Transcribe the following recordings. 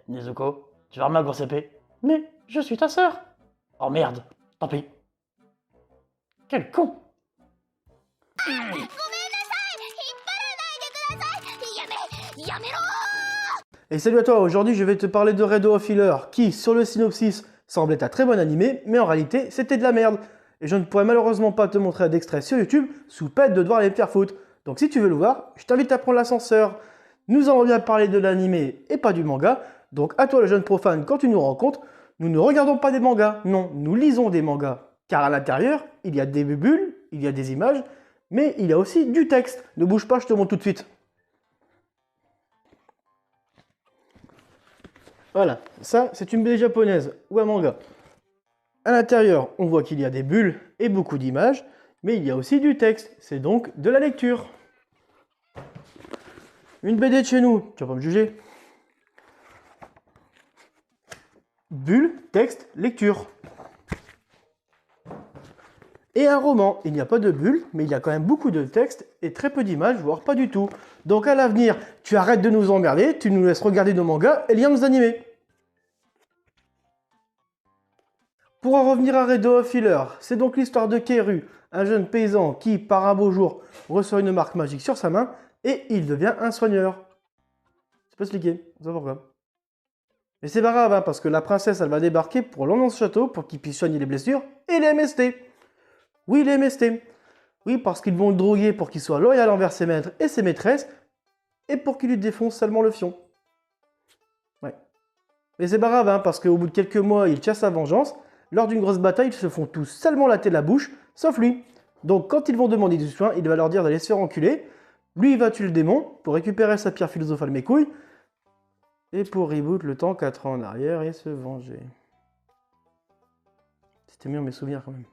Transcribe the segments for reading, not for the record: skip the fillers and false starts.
Nezuko, tu vas ma grosse épée. Mais je suis ta sœur. Oh merde, tant pis. Quel con. Et salut à toi, aujourd'hui je vais te parler de Red of Healer, qui sur le synopsis semble être un très bon animé, mais en réalité c'était de la merde. Et je ne pourrais malheureusement pas te montrer d'extrait sur YouTube, sous peine de devoir les faire foutre. Donc si tu veux le voir, je t'invite à prendre l'ascenseur. Nous allons bien parler de l'animé et pas du manga, donc à toi le jeune profane, quand tu nous rencontres, nous ne regardons pas des mangas, non, nous lisons des mangas. Car à l'intérieur, il y a des bulles, il y a des images, mais il y a aussi du texte. Ne bouge pas, je te montre tout de suite. Voilà, ça c'est une BD japonaise ou un manga. À l'intérieur, on voit qu'il y a des bulles et beaucoup d'images, mais il y a aussi du texte, c'est donc de la lecture. Une BD de chez nous, tu vas pas me juger. Bulles, texte, lecture. Et un roman, il n'y a pas de bulles, mais il y a quand même beaucoup de texte et très peu d'images, voire pas du tout. Donc à l'avenir, tu arrêtes de nous emmerder, tu nous laisses regarder nos mangas et lire nos animés. Pour en revenir à Red of Healer, c'est donc l'histoire de Keiru, un jeune paysan qui, par un beau jour, reçoit une marque magique sur sa main et il devient un soigneur. C'est pas expliqué, on sait pourquoi. Mais c'est pas grave, hein, parce que la princesse, elle va débarquer pour l'emmener dans ce château pour qu'il puisse soigner les blessures et les MST. Oui, les MST. Oui, parce qu'ils vont le droguer pour qu'il soit loyal envers ses maîtres et ses maîtresses et pour qu'il lui défonce seulement le fion. Ouais. Mais c'est pas grave, hein, parce qu'au bout de quelques mois, il tient sa vengeance. Lors d'une grosse bataille, ils se font tous seulement latter la bouche, sauf lui. Donc quand ils vont demander du soin, il va leur dire d'aller se faire enculer. Lui, il va tuer le démon pour récupérer sa pierre philosophale mes couilles. Et pour reboot le temps 4 ans en arrière et se venger. C'était mieux mes souvenirs quand même.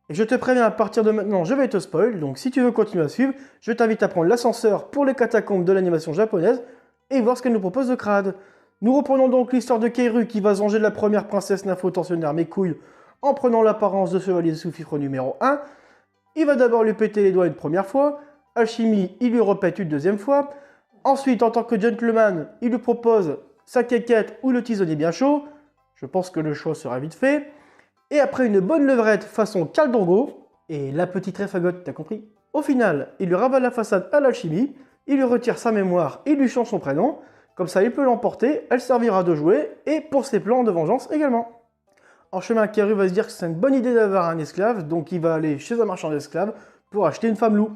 Et je te préviens, à partir de maintenant, je vais te spoil. Donc si tu veux continuer à suivre, je t'invite à prendre l'ascenseur pour les catacombes de l'animation japonaise et voir ce qu'elle nous propose de crade. Nous reprenons donc l'histoire de Keiru qui va se venger de la première princesse nympho-tensionnaire mes couilles en prenant l'apparence de chevalier sous-fifre numéro 1. Il va d'abord lui péter les doigts une première fois, alchimie, il lui repète une deuxième fois. Ensuite, en tant que gentleman, il lui propose sa quéquette ou le tisonnier bien chaud. Je pense que le choix sera vite fait. Et après une bonne levrette façon Caldongo, et la petite réfagotte, t'as compris? Au final, il lui ravale la façade à l'alchimie, il lui retire sa mémoire, il lui change son prénom. Comme ça, il peut l'emporter, elle servira de jouet, et pour ses plans de vengeance également. En chemin, Keiru va se dire que c'est une bonne idée d'avoir un esclave, donc il va aller chez un marchand d'esclaves pour acheter une femme loup.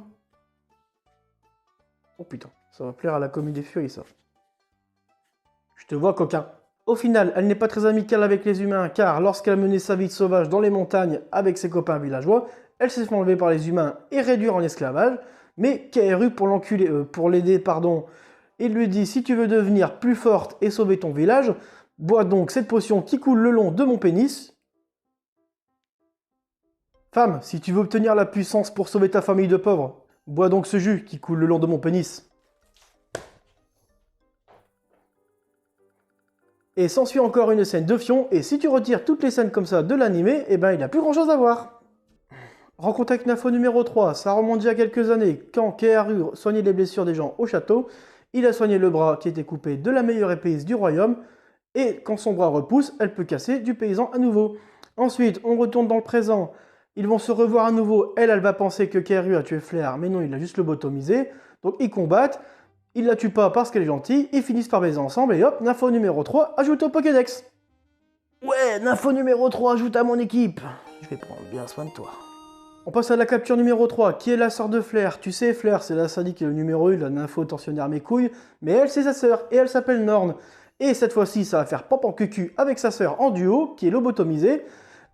Oh putain, ça va plaire à la commune des furies, ça. Je te vois, coquin. Au final, elle n'est pas très amicale avec les humains, car lorsqu'elle menait sa vie sauvage dans les montagnes avec ses copains villageois, elle s'est fait enlever par les humains et réduire en esclavage, mais Keiru, pour l'aider, il lui dit, si tu veux devenir plus forte et sauver ton village, bois donc cette potion qui coule le long de mon pénis. Femme, si tu veux obtenir la puissance pour sauver ta famille de pauvres, bois donc ce jus qui coule le long de mon pénis. Et s'ensuit encore une scène de fion, et si tu retires toutes les scènes comme ça de l'animé, eh ben il n'y a plus grand chose à voir. Rencontre avec Nympho numéro 3, ça remonte il y a quelques années, quand Keiru soignait les blessures des gens au château, il a soigné le bras qui était coupé de la meilleure épéiste du royaume, et quand son bras repousse, elle peut casser du paysan à nouveau. Ensuite, on retourne dans le présent, ils vont se revoir à nouveau, elle va penser que Keiru a tué Flair, mais non, il a juste lobotomisé, donc ils combattent, ils la tuent pas parce qu'elle est gentille, ils finissent par baiser ensemble, et hop, Nympho numéro 3 ajoute au Pokédex. Ouais, Nympho numéro 3 ajoute à mon équipe. Je vais prendre bien soin de toi. On passe à la capture numéro 3, qui est la sœur de Flair. Tu sais, Flair, c'est la sadique numéro 1, la nympho tensionnaire mes couilles, mais elle, c'est sa sœur, et elle s'appelle Norn. Et cette fois-ci, ça va faire pop en cucu avec sa sœur en duo, qui est lobotomisée.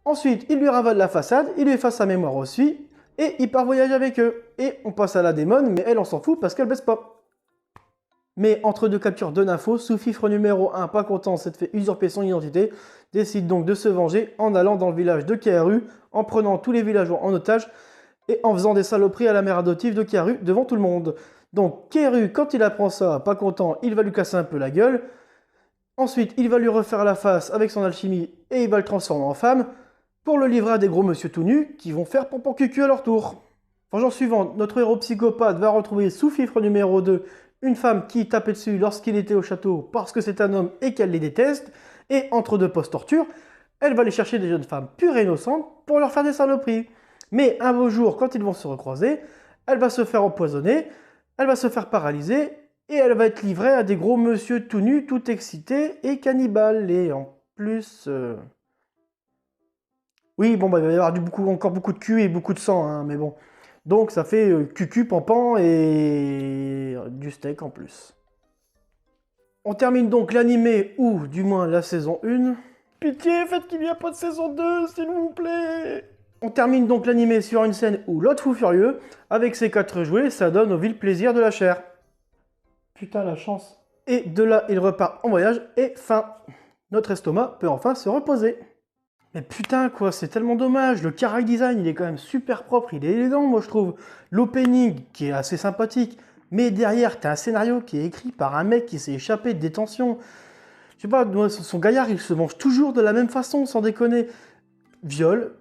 Ensuite, il lui ravale la façade, il lui efface sa mémoire aussi, et il part voyager avec eux. Et on passe à la démon, mais elle, on s'en fout parce qu'elle baisse pas. Mais entre deux captures de nympho, sous-fifre numéro 1, pas content, s'être fait usurper son identité, décide donc de se venger en allant dans le village de Keiru, en prenant tous les villageois en otage et en faisant des saloperies à la mère adoptive de Keiru devant tout le monde. Donc Keiru, quand il apprend ça, pas content, il va lui casser un peu la gueule. Ensuite, il va lui refaire la face avec son alchimie et il va le transformer en femme pour le livrer à des gros monsieur tout nus qui vont faire pompon cucu à leur tour. Vengeance suivante, notre héros psychopathe va retrouver sous-fifre numéro 2 une femme qui tapait dessus lorsqu'il était au château parce que c'est un homme et qu'elle les déteste, et entre deux post-torture, elle va aller chercher des jeunes femmes pures et innocentes pour leur faire des saloperies. Mais un beau jour, quand ils vont se recroiser, elle va se faire empoisonner, elle va se faire paralyser, et elle va être livrée à des gros monsieur tout nus, tout excités et cannibales. Et en plus... Oui, bon, bah, il va y avoir encore beaucoup de cul et beaucoup de sang, hein, mais bon. Donc ça fait cucu, pampan et du steak en plus. On termine donc l'animé, ou du moins la saison 1. Pitié, faites qu'il n'y a pas de saison 2, s'il vous plaît. On termine donc l'animé sur une scène où l'autre fou furieux, avec ses 4 jouets, ça donne au vil plaisir de la chair. Putain, la chance. Et de là, il repart en voyage et fin. Notre estomac peut enfin se reposer. Mais putain quoi, c'est tellement dommage, le character design il est quand même super propre, il est élégant moi je trouve. L'opening qui est assez sympathique, mais derrière t'as un scénario qui est écrit par un mec qui s'est échappé de détention. Je sais pas, moi, son gaillard il se mange toujours de la même façon, sans déconner. Viol,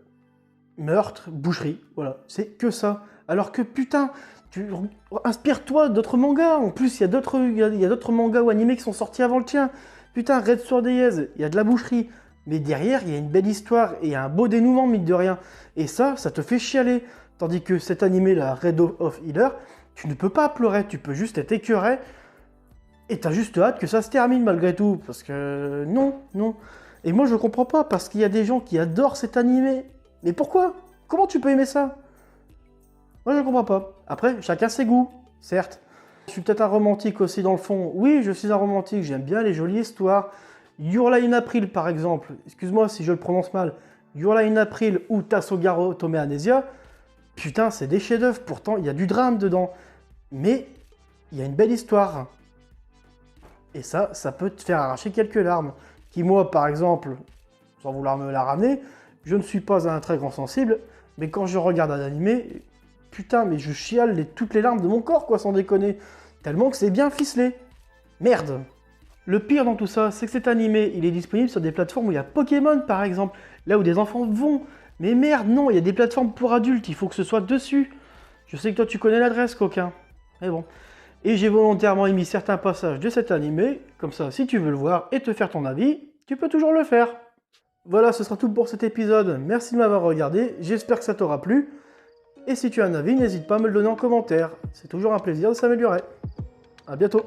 meurtre, boucherie, voilà, c'est que ça. Alors que putain, inspire-toi d'autres mangas, en plus il y a d'autres mangas ou animés qui sont sortis avant le tien. Putain, Red Sword Days, il y a de la boucherie. Mais derrière, il y a une belle histoire et un beau dénouement, mine de rien. Et ça te fait chialer. Tandis que cet animé-là, Red of Healer, tu ne peux pas pleurer, tu peux juste être écœuré. Et t'as juste hâte que ça se termine malgré tout. Parce que non. Et moi, je comprends pas, parce qu'il y a des gens qui adorent cet animé. Mais pourquoi? Comment tu peux aimer ça? Moi, je comprends pas. Après, chacun ses goûts, certes. Je suis peut-être un romantique aussi dans le fond. Oui, je suis un romantique, j'aime bien les jolies histoires. Your Lie in April, par exemple, excuse-moi si je le prononce mal, Your Lie in April ou Tassogaro Tome Amnesia, putain, c'est des chefs-d'œuvre, pourtant il y a du drame dedans, mais il y a une belle histoire. Et ça peut te faire arracher quelques larmes. Qui, moi, par exemple, sans vouloir me la ramener, je ne suis pas un très grand sensible, mais quand je regarde un animé, putain, mais je chiale toutes les larmes de mon corps, quoi, sans déconner, tellement que c'est bien ficelé. Merde. Le pire dans tout ça, c'est que cet animé, il est disponible sur des plateformes où il y a Pokémon par exemple, là où des enfants vont. Mais merde, non, il y a des plateformes pour adultes, il faut que ce soit dessus. Je sais que toi tu connais l'adresse, coquin. Mais bon. Et j'ai volontairement émis certains passages de cet animé, comme ça, si tu veux le voir et te faire ton avis, tu peux toujours le faire. Voilà, ce sera tout pour cet épisode. Merci de m'avoir regardé, j'espère que ça t'aura plu. Et si tu as un avis, n'hésite pas à me le donner en commentaire. C'est toujours un plaisir de s'améliorer. A bientôt.